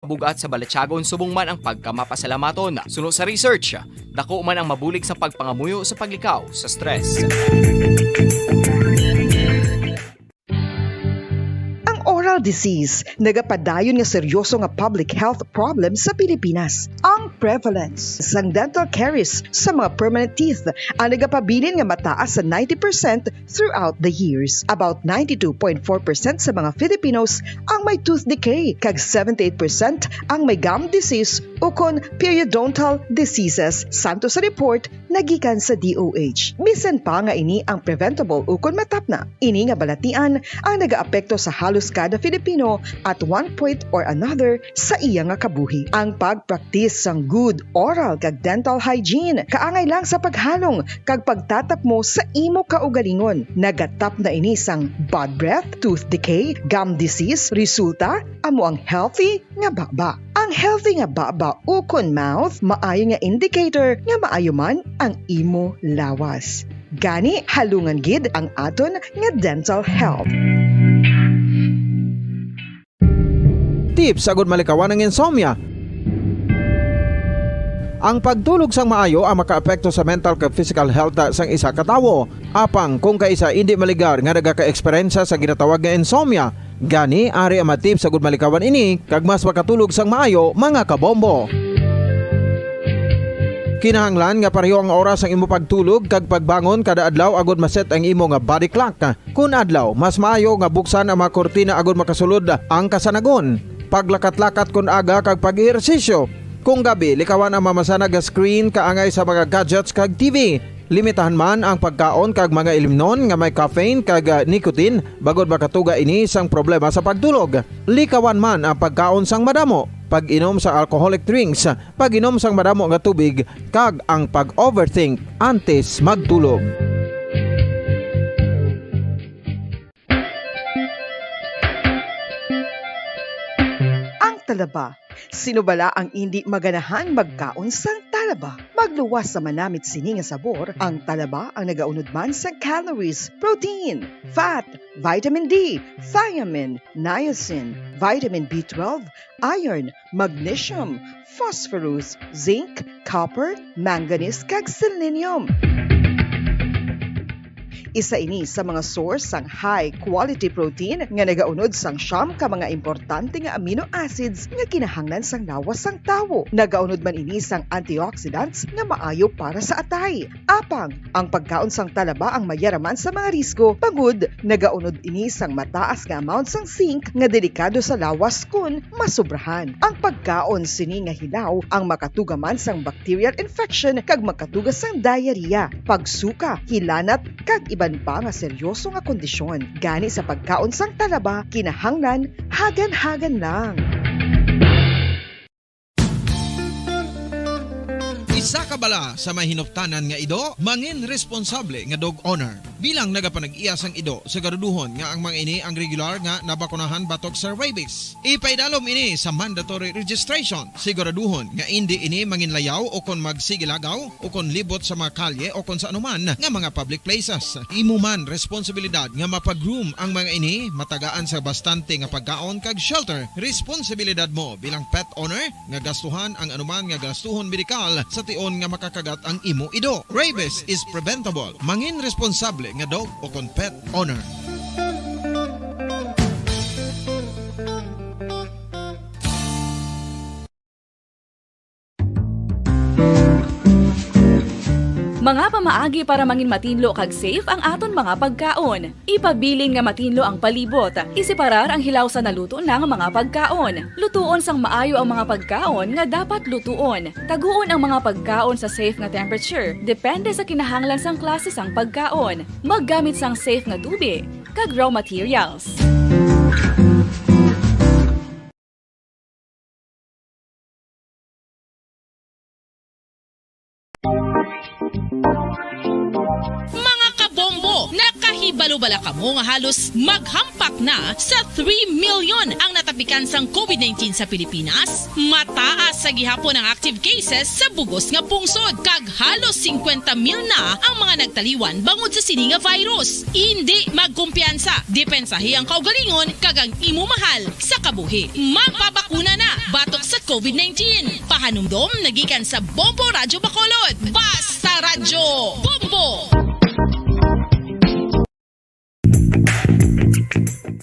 bugat sa balatsagon subong man ang pagkamapasalamaton. Suno sa research, dako man ang mabulig sa pagpangamuyo sa paglikaw sa stress. Oral disease, nagapadayon nga seryoso nga public health problem sa Pilipinas. Ang prevalence sang dental caries sa mga permanent teeth ang nagapabilin nga mataas sa 90% throughout the years. About 92.4% sa mga Filipinos ang may tooth decay, kag 78% ang may gum disease o kon periodontal diseases, santo sa report nagikan sa DOH. Bisan pa nga ini ang preventable o kon matapna. Ini nga balatian ang nagaapekto sa halos kada Filipino at one point or another sa iya nga kabuhi. Ang pagpractice sang good oral kag dental hygiene kaangay lang sa paghalong kag pagtatap mo sa imo kaugalingon. Nagatap na ini sang bad breath, tooth decay, gum disease, resulta amo ang healthy nga baba. Ang healthy nga baba ukon mouth maayo nga indicator nga maayo man ang imo lawas. Gani halungan gid ang aton nga dental health. Tips sagud malikawan ng insomnia. Ang pagtulog sang maayo ang makaapekto sa mental kag physical health sang isa ka tawo. Apang kung kaisa hindi maligar nga nagaka-eksperyensya sa ginatawag nga insomnia, gani ari ang tips sagud malikawan ini kag mas makatulog sang maayo mga kabombo. Kinahanglan nga pareho ang oras ang imo pagtulog kag pagbangon kada adlaw agud maset ang imo nga body clock. Kun adlaw, mas maayo nga buksan ang mga kortina agud makasulod ang kasanagon. Paglakat-lakat kun aga kag pag-ehersisyo. Kung gabi, likawan ang mamasanag nga screen kaangay sa mga gadgets kag TV. Limitahan man ang pagkaon kag mga ilimnon nga may caffeine kag nicotine bagod makatuga ini sang problema sa pagtulog. Likawan man ang pagkaon sang madamo, pag-inom sa alcoholic drinks, pag-inom sang madamo nga tubig kag ang pag-overthink antes magtulog. Talaba. Sino bala ang hindi maganahan magkaon sang talaba? Magluwas sa manamit sini nga sabor, ang talaba ang nagaunod man sa calories, protein, fat, vitamin D, thiamine, niacin, vitamin B12, iron, magnesium, phosphorus, zinc, copper, manganese kag selenium. Isa ini sa mga source sang high quality protein nga nagaunod sang siyam ka mga importante nga amino acids nga kinahanglan sang lawas sang tawo. Nagaunod man ini sang antioxidants nga maayo para sa atay. Apang ang pagkaon sang talaba ang mayaraman sa mga risko pagud nagaunod ini sang mataas nga amount sang zinc nga delikado sa lawas kun masubrahan. Ang pagkaon sini nga hilaw ang makatugaman sang bacterial infection kag makatugas sang diarrhea, pagsuka, hilanat kag iban pa nga seryoso nga kondisyon. Gani sa pagkaon sang talaba, kinahanglan hagan-hagan lang. Isa ka bala sa mahinuptanan nga ido, mangin responsable nga dog owner. Bilang nagapanag-iyas ang ido, siguraduhon nga ang mga ini ang regular nga nabakunahan batok sa rabies. Ipaidalom ini sa mandatory registration. Siguraduhon nga hindi ini manginlayaw o kon magsigilagaw o kon libot sa mga kalye o kon sa anuman nga mga public places. Imo man responsibilidad nga mapag-groom ang mga ini, matagaan sa bastante nga pagkaon kag shelter. Responsibilidad mo bilang pet owner nga gastuhan ang anuman nga gastuhon medikal sa tion nga makakagat ang imo ido. Rabies is preventable. Mangin responsable nga dog o kon pet owner. Mga pamaagi para mangin matinlo kag safe ang aton mga pagkaon. Ipabilin nga matinlo ang palibot. Isiparar ang hilaw sa naluto ng mga pagkaon. Lutuon sang maayo ang mga pagkaon nga dapat lutuon. Taguon ang mga pagkaon sa safe nga temperature. Depende sa kinahanglan sang klase sang pagkaon. Maggamit sang safe nga tubig kag raw materials. Mga kabombo, Mahibalo-bala ka mo nga halos maghampak na sa 3 million ang natapikan sang COVID-19 sa Pilipinas. Mataas sa gihapon ang active cases sa bugos nga pungsod kag halos 50 mil na ang mga nagtaliwan bangod sa sini nga virus. Hindi magkumpiyansa, depensahi ang kaugalingon kag ang imo mahal sa kabuhi. Magpabakuna na batok sa COVID-19. Pahanumdom nagikan sa Bombo Radyo Bacolod. Basta Radyo Bombo!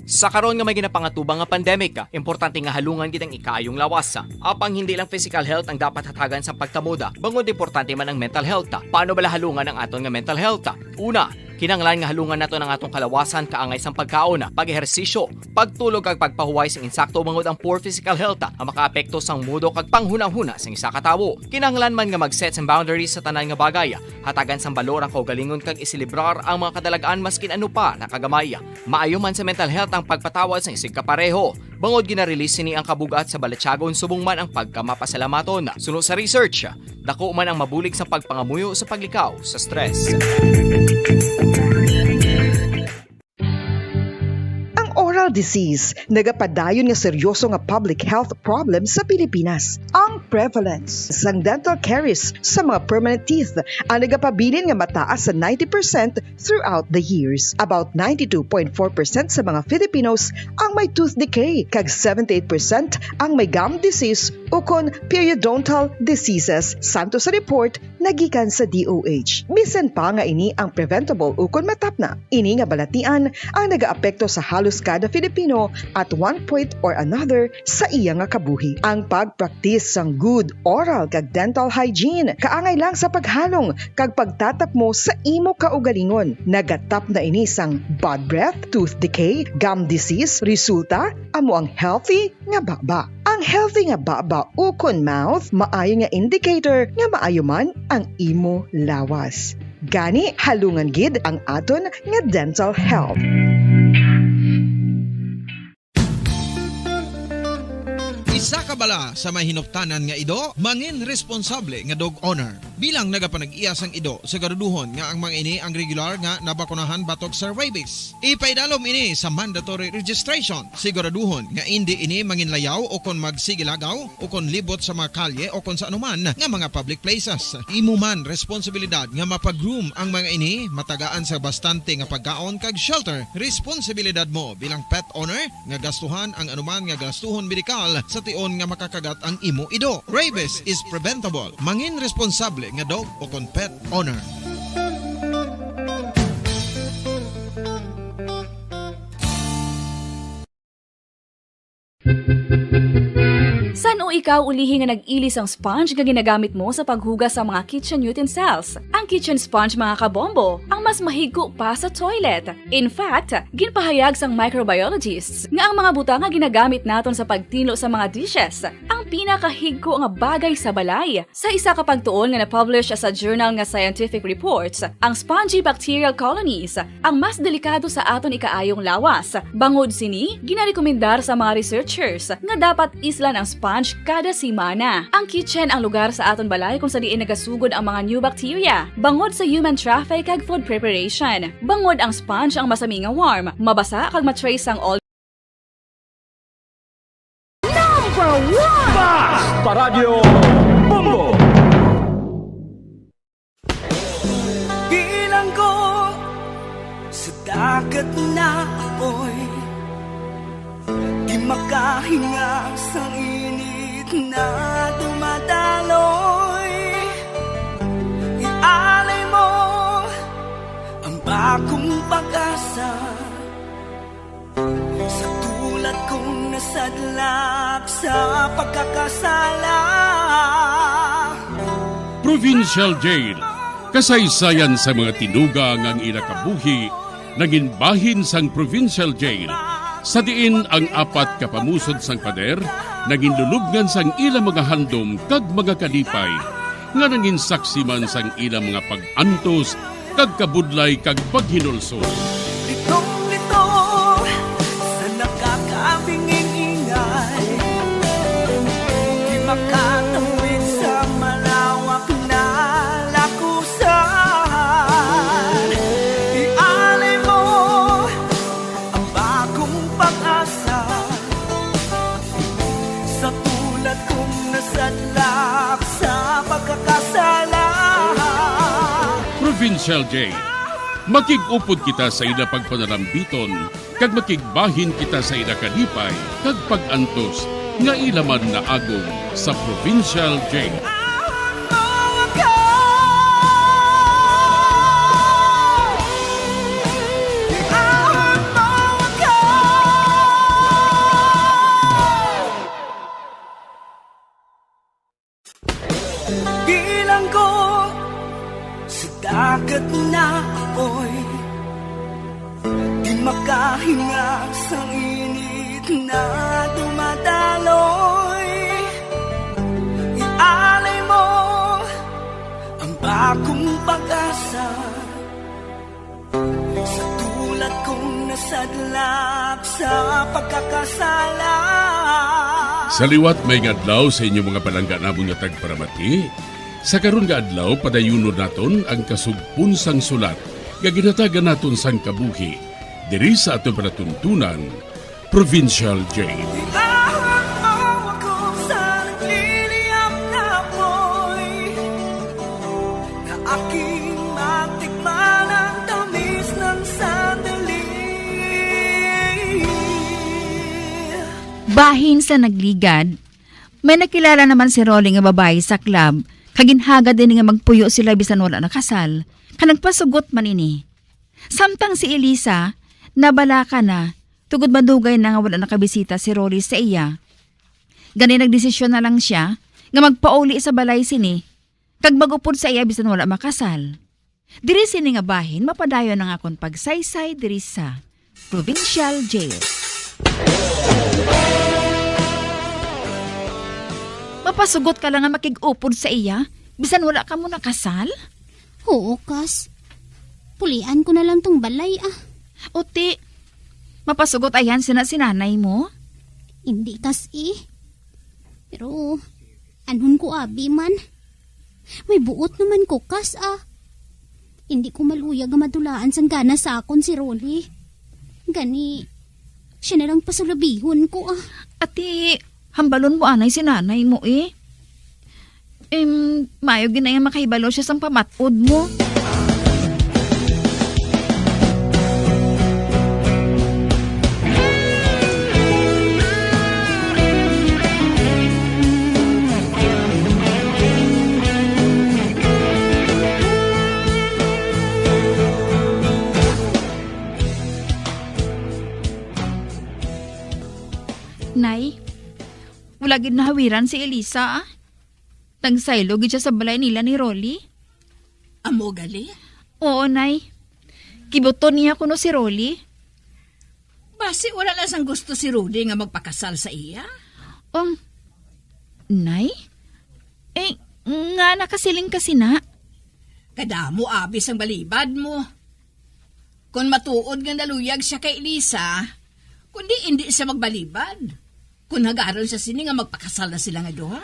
Sa karon nga may ginapangatubang nga pandemic, importante nga halungan gid ang ikaayong lawas. Apang hindi lang physical health ang dapat hatagan sa pagtamuda, bangod importante man ang mental health. Paano bala halungan ang aton nga mental health? Una, kinanglan nga halungan nato ng atong kalawasan kaangay sang pagkaon, pag-ehersisyo, pagtulog kag pagpahuway sing insakto bangod ang poor physical health ang makaapekto sang mudo kag panghunahuna sang isa ka tawo. Kinanglan man nga mag-set sang boundaries sa tanan nga bagay, hatagan sang balor ang kaugalingon kag isilibrar ang mga kadalagaan maskin ano pa nakagamay. Maayo man sa mental health ang pagpatawad sang isig kapareho. Bangod gina-release ni ang kabugat sa Balatyagon subong man ang pagkamapasalamaton. Suno sa research, dako man ang mabulig sa pagpangamuyo sa paglikaw sa stress. Oral disease, nagapadayon nga seryoso nga public health problem sa Pilipinas. Ang prevalence sang dental caries sa mga permanent teeth ang nagapabilin nga mataas sa 90% throughout the years. About 92.4% sa mga Filipinos ang may tooth decay, kag 78% ang may gum disease o kon periodontal diseases, santo sa report nagikan sa DOH. Bisan pa nga ini ang preventable o kon matapna. Ini nga balatian ang nagaapekto sa halos kada Filipino at one point or another sa iya nga kabuhi. Ang pagpraktis sang good oral kag dental hygiene kaangay lang sa paghalong kag pagtatap mo sa imo kaugalingon. Nagatap na ini sang bad breath, tooth decay, gum disease, resulta amo ang healthy nga baba. Ang healthy nga baba ukon mouth maayo nga indicator nga maayo man ang imo lawas. Gani halungan gid ang aton nga dental health. Isa ka bala sa mahinuptanan nga ido, mangin responsable nga dog owner. Bilang nagapanag-iyas ang ido, siguraduhon nga ang mga ini ang regular nga nabakunahan batok sa rabies. Ipaidalom ini sa mandatory registration. Siguraduhon nga hindi ini manginlayaw o kon magsigilagaw o kon libot sa mga kalye o kon sa anuman nga mga public places. Imo man responsibilidad nga mapag-groom ang mga ini, matagaan sa bastante nga pagkaon kag shelter. Responsibilidad mo bilang pet owner nga gastuhan ang anuman nga gastuhon medikal sa tion nga makakagat ang imo ido. Rabies is preventable. Mangin responsable nga dog o kon pet owner. San o ikaw ulihi nga nag-ilis ang sponge nga ginagamit mo sa paghugas sa mga kitchen utensils? Ang kitchen sponge mga kabombo, ang mas mahigko pa sa toilet. In fact, ginpahayag sang microbiologists nga ang mga butang nga ginagamit naton sa pagtinlo sa mga dishes ang pinakahigko nga bagay sa balay. Sa isa ka pagtuon nga na-publish sa journal nga Scientific Reports, ang spongy bacterial colonies ang mas delikado sa aton ikaayong lawas. Bangod sini, ginarekomendar sa mga researchers nga dapat islan ang sponge kada simana. Ang kitchen ang lugar sa aton balay kung sa diin nagasugod ang mga new bacteria. Bangod sa human traffic kag food preparation. Bangod ang sponge ang masami nga warm, mabasa kag matrace ang all. Number 1! Basta Radio Bombo! Bilang ko sa dagat na apoy, di makahinga sa init na dumadaloy. Ialay mo ang bagong pag-asa sa tulad kong nasadlak sa pagkakasala. Provincial Jail, kasaysayan sa mga tinugang ang ila kabuhi, naging bahin sang Provincial Jail. Sa diin ang apat kapamusod sang pader, naging lulubngan sang ila mga handom kag mga kalipay, nga naging saksi man sang ila mga pag-antos, kag kabudlay kag paghinulsol. Litong-lito sa nakakabinging ingay, di makatawid sa malawak na lakusan. Ialay mo tulad kong nasadlak sa pagkakasala. Provincial Jail. Makig-upod kita sa ila pagpanarambiton, kag makigbahin kita sa ila kalipay, kag pag-antos, nga ilaman na agong sa Provincial Jail. Bilang ko sa dagat na apoy, di makahinga sa init na dumadaloy. Ialay mo ang bagong pag-asa sa tulad kong nasadlak sa pagkakasala. Sa liwat may ngadlaw sa inyong mga palangga namong nga tagparamati. Sa karon nga adlaw padayunon naton ang kasugpon sang sulat nga ginatagan naton sang kabuhi diri sa aton panatuntunan Provincial Jail. Ihawak mo ako sa nagliliyap na apoy, na aking matikman ang tamis ng sandali. Bahin sa nagligad, may nakilala naman si Rolly nga babae sa club, kaginhaga din nga magpuyo sila bisan wala nakasal, kanagpasugot man ini. Samtang si Elisa, nabalaka na, tugod madugay na nga wala nakabisita si Rolly sa iya. Gani nagdesisyon na lang siya, nga magpauli sa balay sini, kag magupod sa iya bisan wala makasal. Diri sini nga bahin, mapadayon ang akong pagsaysay diri sa Provincial Jail. Mapasugot ka lang nga makig-upod sa iya, bisan wala ka mo nakasal? Oo, Kas. Pulian ko na lang tong balay Uti, mapasugot ayan sinanay mo? Hindi, Kas Pero, anhon ko abi man. May buot naman ko, Kas Hindi ko maluyag nga madulaan sang gana sa akon si Rolly. Gani, siya na lang pasulabihon ko Ati, hambalon mo anay sinanay mo Mayo ginayang makahibalo siya sang pamatod mo. Nay, wala gid nahawiran si Elisa Tagsaylo gid siya sa balay nila ni Rolly. Amo gali? Oo, Nay. Kibuton niya kuno si Rolly. Basi wala lang sang gusto si Rudy nga magpakasal sa iya? Nay? Nga nakasiling kasi na. Kadamo abis ang balibad mo. Kung matuod nga naluyag siya kay Elisa, kundi hindi siya magbalibad. Kung nag-aaral siya sini nga magpakasal na sila nga doha.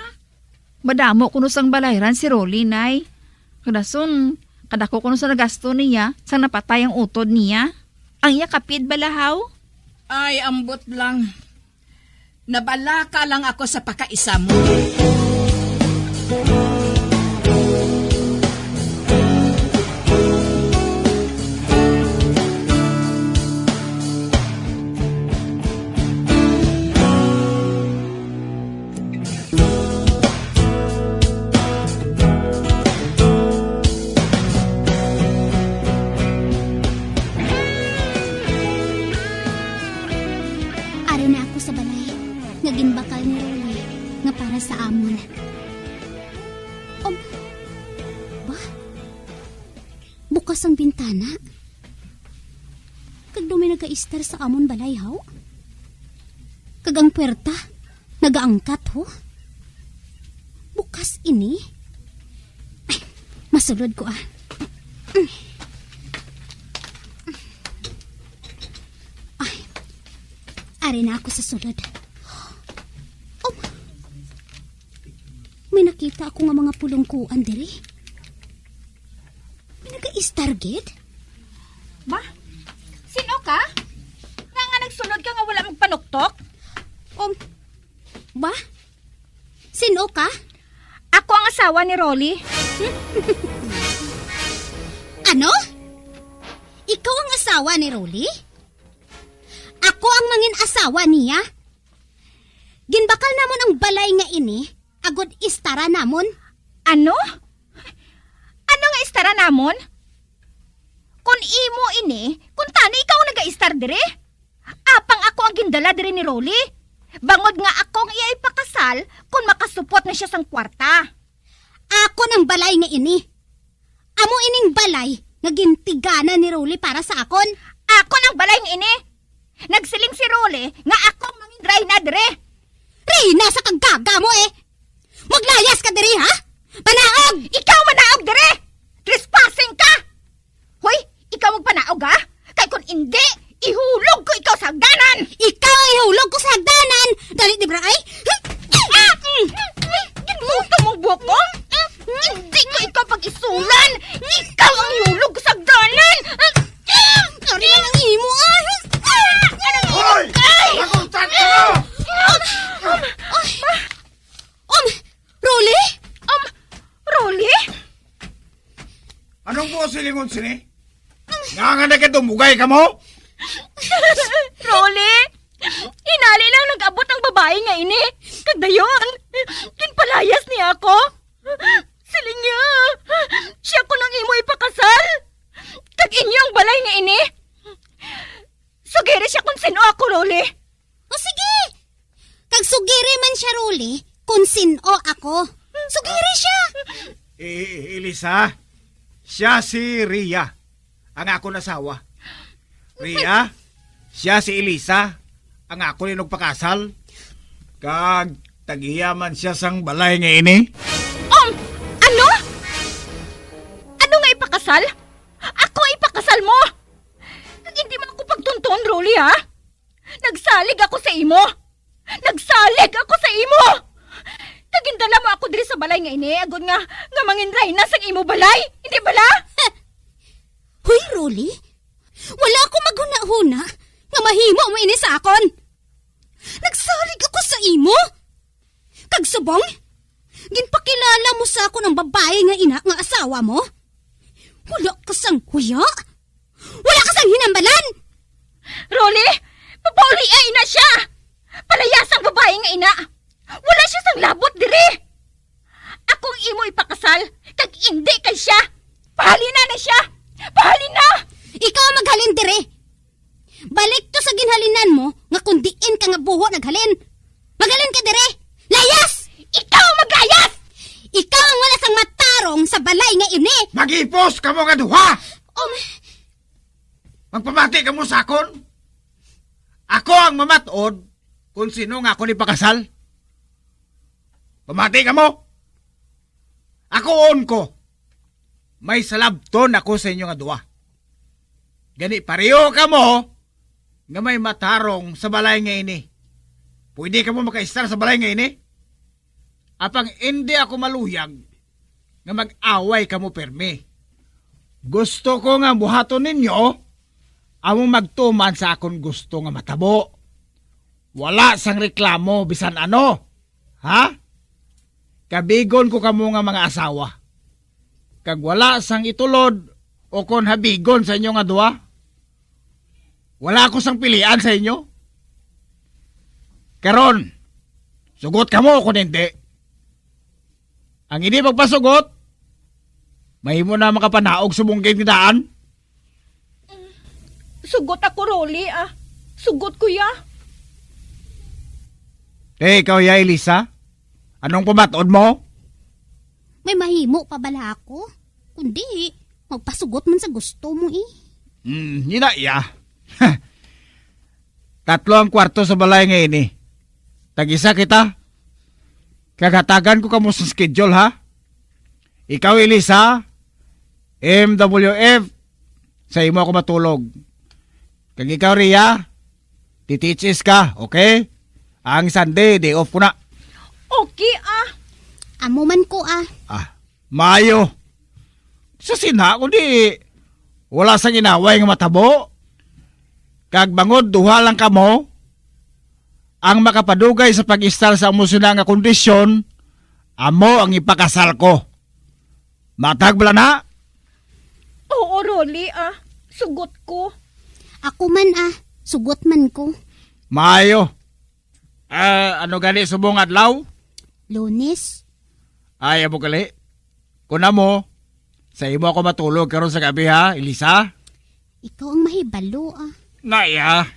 Madamo kuno sang balayran si Rolly, Nay. Kadason, kadako kuno sa nagasto niya, sang napatay ang utod niya. Ang iya kapid balahaw? Ay, ambot lang. Nabalaka lang ako sa pakaisa mo. Sa amon. Ba? Bukas ang bintana? Kag dumi nag-a-istar sa amon balay, haw? Kag ang puwerta, nag-aangkat, ho? Bukas ini? Ay, masulod ko, Ay, ari na ako sa sulod. May nakita ako nga mga pulungkuan diri. May nag-i-stargate? Ba? Sino ka? Nga nagsunod ka nga wala magpanuktok? Ba? Sino ka? Ako ang asawa ni Rolly. Ano? Ikaw ang asawa ni Rolly? Ako ang mangin asawa niya? Ginbakal namon ang balay nga ini, agod istara namon. Ano? Ano nga istara namon? Kung imo ini, kung tani ikaw ang nag-istar dire? Apang ako ang gindala dire ni Rolly. Bangod nga akong iya ipakasal kung makasupot na siya sang kwarta. Ako ng balay nga ini. Amo ining balay nga gintigana ni Rolly para sa akon. Ako ng balay nga ini. Nagsiling si Rolly nga akong mangin Reyna dire. Reyna sa kagaga mo eh. Maglayas ka diri ha? Panaog! Ikaw manaog dire! Trespassing ka! Hoy, ikaw magpanaog ha? Kay kung hindi, ihulog ko ikaw sa hagdanan! Ikaw ay hulog ko sa hagdanan! Dali di ba ay? Ginuto mong buhok ko? Hindi ko ikaw pag-isulan! Ikaw ang ihulog ko sa hagdanan! Sorry na lang imo ah! Hoy! Nakuntan ka mo! Rolly? Rolly? Anong po silingon sini? Nga na ka dumugay ka mo? Rolly? Inali lang nag-abot ang babae nga ini. Kagdayon, kinpalayas niya ako. Siling niya, siya ko nang imo ipakasal. Kag inyo ang balay nga ini. Sugiri siya kung sino ako, Rolly. O sige! Kag sugiri man siya, Rolly, kung sino ako. Sugiri siya! Elisa, siya si Ria, ang ako nasawa. Ria, siya si Elisa, ang ako ni nagpakasal. Kag tagiyaman siya sang balay nga ini. Ano? Ano nga ipakasal? Ako ipakasal mo? Hindi mo ako pagtunton, Rolly, ha? Nagsalig ako sa imo. Nagsalig ako sa imo. Kagindala mo ako diri sa balay nga ini, agod nga mangin Reyna sa imo balay. Hindi bala? Hoy, Rolly, wala ako maghuna-huna nga mahimo mo ini sa akon. Nagsalig ako sa imo. Kag subong, ginpakilala mo sa ako ng babae nga ina nga asawa mo. Wala ka sang huya. Wala ka sang hinambalan. Rolly, papauliay na siya. Palayasang babae nga ina. Wala siya sang labot diri. Akong imo ipakasal, kag hindi kay siya. Pahalina na siya. Pahalina! Ikaw ang maghalin dire. Balik to sa ginhalinan mo nga kundiin ka nga buho naghalin. Maghalin ka dire. Layas! Ikaw ang maglayas! Ikaw ang wala sang matarong sa balay nga ini. Magipos ka mo nga duha! Magpamati ka mo sa akon. Ako ang mamatod kung sino nga ako ni pakasal. Pamati ka mo. Ako on ko. May salabton ako sa inyo nga duwa. Gani pareho ka mo nga may matarong sa balay nga ini. Pwede ka mo makaistar sa balay nga ini? Apang hindi ako maluyag nga mag-away ka mo permi. Gusto ko nga buhaton ninyo among magtuman sa akong gusto nga matabo. Wala sang reklamo bisan ano. Ha? Kabigon ko kamo nga mga asawa. Kag wala sang itulod o kon habigon sa inyo nga duwa. Wala ko sang pilian sa inyo. Karon, sugot kamo kung hindi. Ang hindi magpasugot, mahimo na makapanaog sumungkit ni daan. Sugot ako, Rolly, ah. Sugot ko ya. Ikaw ya, Elisa? Anong pumatod mo? May mahimo pa bala ako? Kundi, magpasugot man sa gusto mo eh. Yun na iya. Tatlo ang kwarto sa balay ngayon eh. Tag-isa kita. Kagatagan ko kamo sa schedule ha. Ikaw Elisa, MWF, sa imo ako matulog. Kag ikaw Ria, titeaches ka, okay? Ang Sunday, day off ko na. Okay, ah. Amo man ko ah. Mayo. Sa sina ko di, wala sang inaway nga matabo. Kag bangod, duha lang kamo. Ang makapadugay sa pag-istal sa emosyon nga kondisyon amo ang ipakasal ko. Matag bala na? Oo, Rolly, sugot ko. Ako man sugot man ko. Maayo. Ano gani subong adlaw? Lunes. Ay, amo gali. Kuna mo, sa imo ako matulog karon sa gabi ha, Elisa? Ikaw ang mahibalo Naya.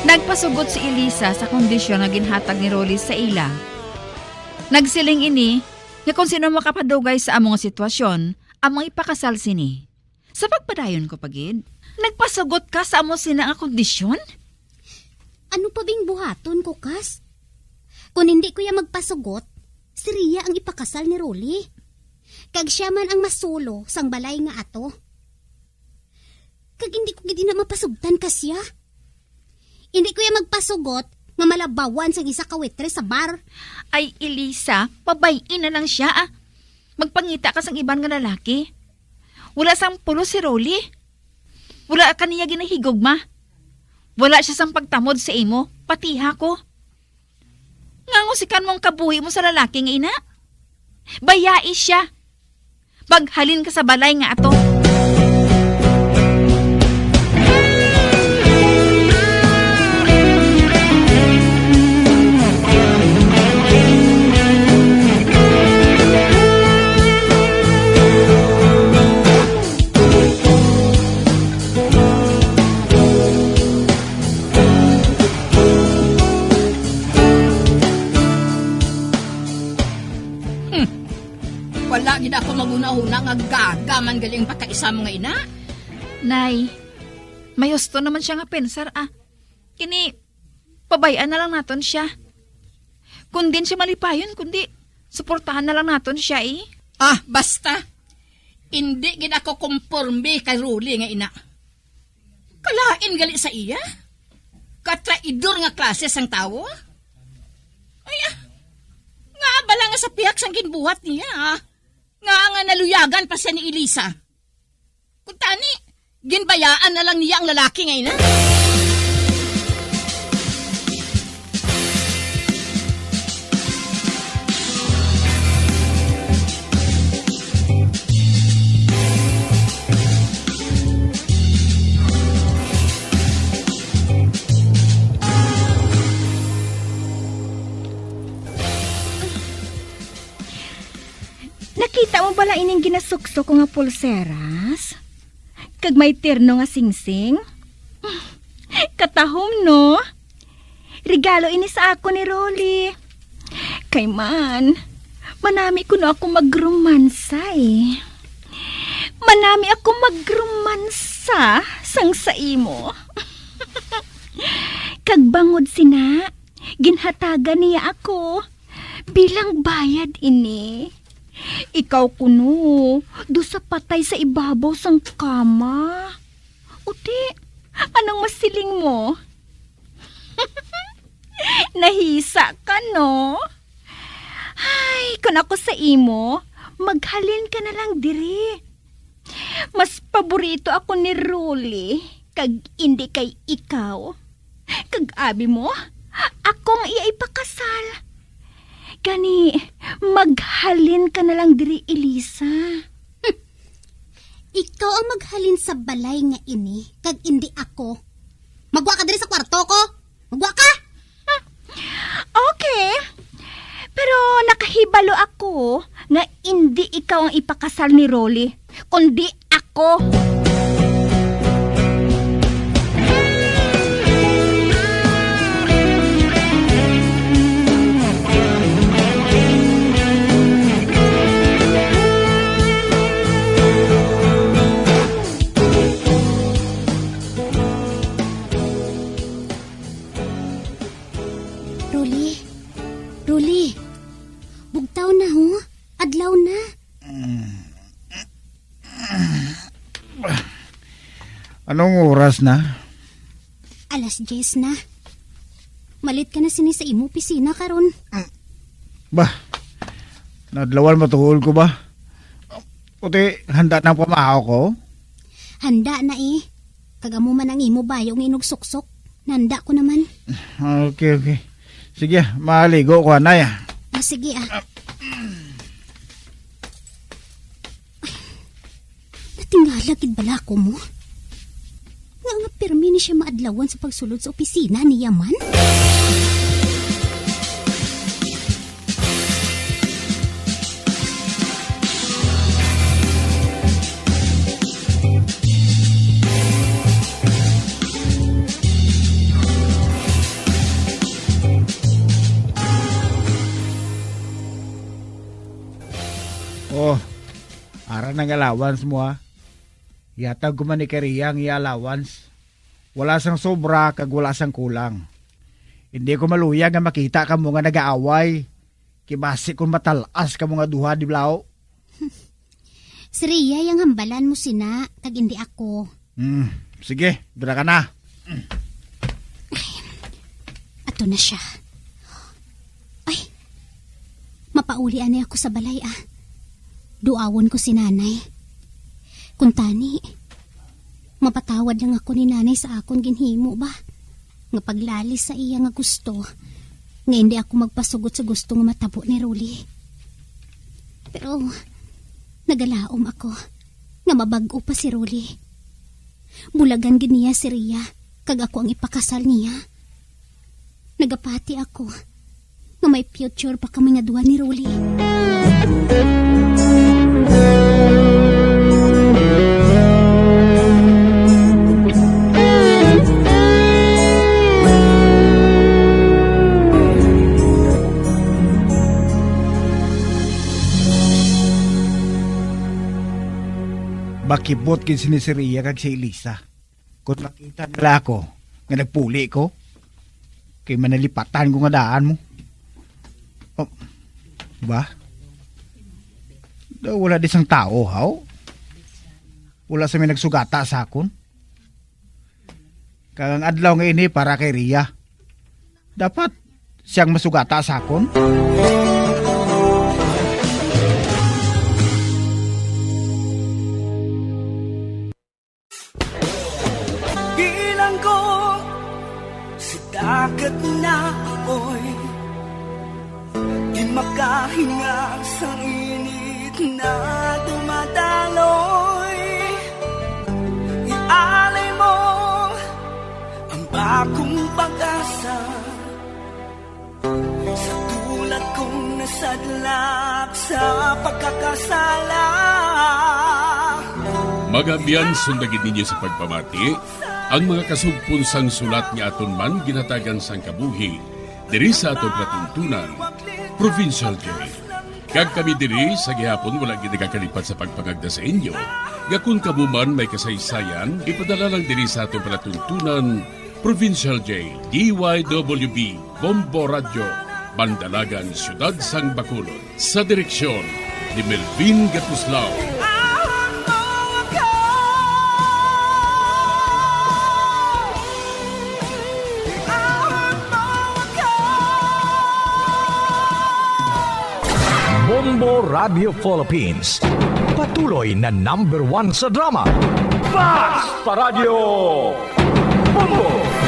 Nagpasugot si Elisa sa kondisyon na ginhatag ni Rolly sa ila. Nagsiling ini nga kung sino makapadugay sa among sitwasyon, among ipakasal sini. Sa pagpadayon ko pagid, nagpasugot ka sa amo sina nga kondisyon? Ano pa bing buhaton ko, Kas? Kung hindi ko ya magpasugot, si Ria ang ipakasal ni Rolly. Kag siya man ang masulo sang balay nga ato. Kag hindi ko gidi na mapasugtan kasya. Hindi ko ya magpasugot nga malabawan sang isa ka waitress sa bar. Ay, Elisa, pabayin na lang siya Magpangita ka sang iban nga lalaki. Wala sang pulo si Rolly. Wala ka niya ginahigugma. Wala siya sang pagtamod sa imo, patiha ko. Ngangusikan mong kabuhi mo sa lalaki nga ina. Bayai siya. Paghalin ka sa balay nga ato. Wala gid ako maguna-una nga gagaman galing pagkaisa mo nga ina. Nay, may husto naman siya nga pensar Kini, pabayaan na lang naton siya. Kung din siya malipayon, kundi suportahan na lang naton siya Basta. Hindi gid ako komporme kay Rolly nga ina. Kalain gali sa iya. Katraidor nga klase sang tawo. Nga bala nga sa piyak sang ginbuhat niya nga naluyagan pa siya ni Elisa. Kung tani, ginbayaan na lang niya ang lalaki ngayon Nakita mo bala ining ginasukso ko nga pulseras? Kag may terno nga singsing? Katahom no? Regalo ini sa ako ni Rolly. Kay man, manami ko na ako magromansa Manami ako magromansa sang sa imo. Kag bangod sina, ginhatagan niya ako bilang bayad ini. Ikaw kuno, do sa patay sa ibabaw sang kama. Uti, anong masiling mo? Nahisa ka, no? Ay, kung ako sa imo, maghalin ka na lang diri. Mas paborito ako ni Rolly, kag hindi kay ikaw. Kag abi mo, akong ipaikasal. Gani, maghalin ka na lang diri, Elisa. Ikaw ang maghalin sa balay nga ini, kag hindi ako. Magwa ka diri sa kwarto ko. Magwa ka! Okay. Pero nakahibalo ako nga hindi ikaw ang ipakasal ni Rolly, kundi ako. Rolly, bugtaw na ho. Adlaw na. Anong oras na? 10:00 na. Malit ka na sini sa imo opisina karon. Bah, nadlawan matuhol ko ba? Puti, handa na pamahaw ko? Handa na eh. Kagamo man ang imo bayong inugsuksok. Nanda ko naman. Okay. Sige, maligo ko, anay. Sige ah. Natingala gid bala ko mo. Nga permi ni siya maadlawan sa pagsulod sa opisina ni Yaman. Oh, ara ng allowance mo ha. Yatag ko man ni Kariyang i-allowance. Wala sang sobra kag wala sang kulang. Hindi ko maluya nga makita ka mo nga nag-aaway. Kibasi kung matalas ka mo nga duha di blao. Si Rhea yung hambalan mo sina, kag hindi ako. Sige, dura ka na. Ato na siya. Ay, mapaulian niya ako sa balay ah. Duawon ko si nanay. Kung tani, mapatawad lang ako ni nanay sa akon ginhimo ba? Nga paglalis sa iya nga gusto, nga hindi ako magpasugot sa gusto nga matabo ni Rolly. Pero, nagalaom ako, nga mabago pa si Rolly. Bulagan gid niya si Rhea, kag ako ang ipakasal niya. Nagapati ako, nga may future pa kami nga duha ni Rolly. Makibot kin si Rhea kag si Elisa. Kung makita nila ako, nga nagpuli ko, kay manalipatan ko nga daan mo. Oh, ba? Wala di sang tao, haw? Wala sa may nagsugata sa akon. Kagang adlaw nga ini para kay Rhea. Dapat siyang masugata sa akon. Bilang ko sa dagat na apoy, di makahinga sa init na dumadaloy. Ialay mo ang bagong pag-asa sa tulad kong nasadlak sa pagkakasala. Magabiyan sundagin ninyo sa pagpamati ang mga kasugpon sang sulat nga aton man ginatagan sang kabuhi diri sa aton patuntunan, Provincial Jail. Kag kami diri sa gihapon wala gid nagakalipat sa pagpangagda sa inyo. Gakun kabuman may kasaysayan, ipadala lang diri sa aton patuntunan, Provincial Jail, DYWB, Bombo Radio, Bandalagan, Siyudad sang Bacolod. Sa direksyon ni Melvin Gatuslao. Bombo Radio Philippines. Patuloy na #1 sa drama. Basta Radio Bombo!